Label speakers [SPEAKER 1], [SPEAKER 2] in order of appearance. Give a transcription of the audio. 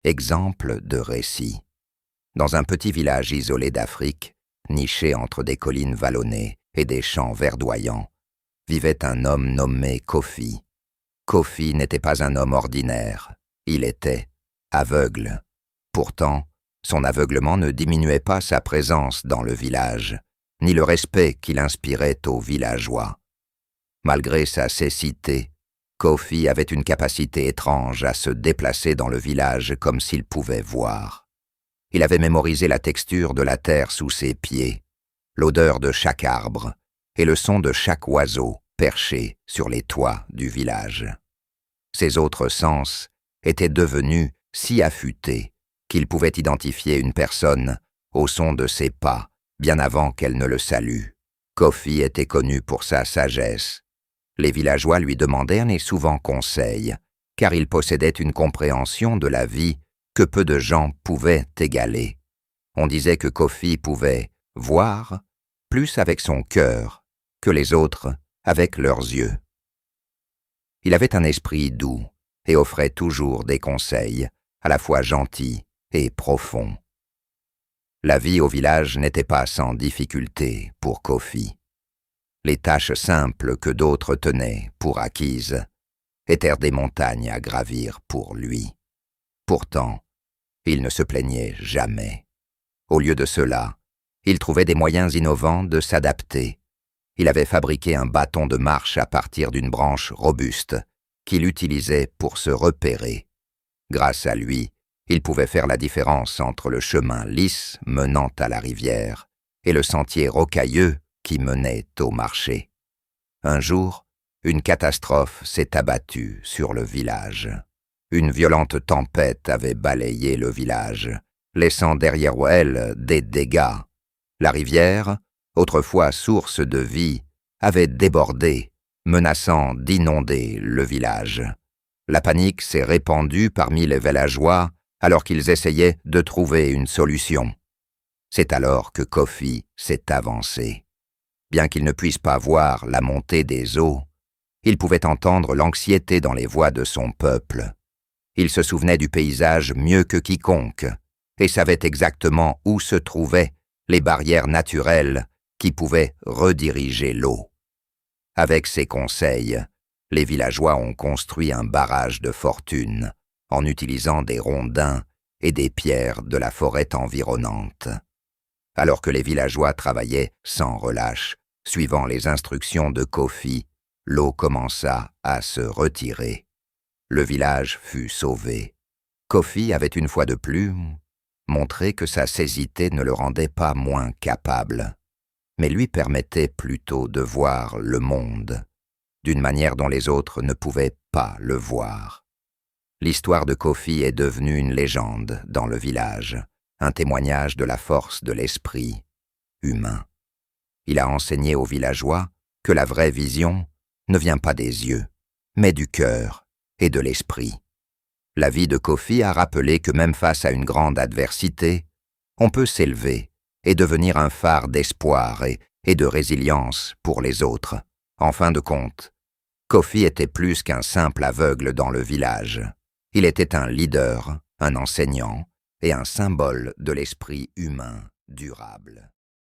[SPEAKER 1] Exemple de récit. Dans un petit village isolé d'Afrique, niché entre des collines vallonnées et des champs verdoyants, vivait un homme nommé Kofi. Kofi n'était pas un homme ordinaire, il était aveugle. Pourtant, son aveuglement ne diminuait pas sa présence dans le village, ni le respect qu'il inspirait aux villageois. Malgré sa cécité, Kofi avait une capacité étrange à se déplacer dans le village comme s'il pouvait voir. Il avait mémorisé la texture de la terre sous ses pieds, l'odeur de chaque arbre et le son de chaque oiseau perché sur les toits du village. Ses autres sens étaient devenus si affûtés qu'il pouvait identifier une personne au son de ses pas bien avant qu'elle ne le salue. Kofi était connu pour sa sagesse. Les villageois lui demandèrent et souvent conseil, car il possédait une compréhension de la vie que peu de gens pouvaient égaler. On disait que Kofi pouvait voir plus avec son cœur que les autres avec leurs yeux. Il avait un esprit doux et offrait toujours des conseils, à la fois gentils et profonds. La vie au village n'était pas sans difficulté pour Kofi. Les tâches simples que d'autres tenaient pour acquises étaient des montagnes à gravir pour lui. Pourtant, il ne se plaignait jamais. Au lieu de cela, il trouvait des moyens innovants de s'adapter. Il avait fabriqué un bâton de marche à partir d'une branche robuste qu'il utilisait pour se repérer. Grâce à lui, il pouvait faire la différence entre le chemin lisse menant à la rivière et le sentier rocailleux qui menait au marché. Un jour, une catastrophe s'est abattue sur le village. Une violente tempête avait balayé le village, laissant derrière elle des dégâts. La rivière, autrefois source de vie, avait débordé, menaçant d'inonder le village. La panique s'est répandue parmi les villageois alors qu'ils essayaient de trouver une solution. C'est alors que Kofi s'est avancé. Bien qu'il ne puisse pas voir la montée des eaux, il pouvait entendre l'anxiété dans les voix de son peuple. Il se souvenait du paysage mieux que quiconque et savait exactement où se trouvaient les barrières naturelles qui pouvaient rediriger l'eau. Avec ses conseils, les villageois ont construit un barrage de fortune en utilisant des rondins et des pierres de la forêt environnante. Alors que les villageois travaillaient sans relâche, suivant les instructions de Kofi, l'eau commença à se retirer. Le village fut sauvé. Kofi avait une fois de plus montré que sa cécité ne le rendait pas moins capable, mais lui permettait plutôt de voir le monde d'une manière dont les autres ne pouvaient pas le voir. L'histoire de Kofi est devenue une légende dans le village, un témoignage de la force de l'esprit humain. Il a enseigné aux villageois que la vraie vision ne vient pas des yeux, mais du cœur et de l'esprit. La vie de Kofi a rappelé que même face à une grande adversité, on peut s'élever et devenir un phare d'espoir et de résilience pour les autres. En fin de compte, Kofi était plus qu'un simple aveugle dans le village. Il était un leader, un enseignant et un symbole de l'esprit humain durable.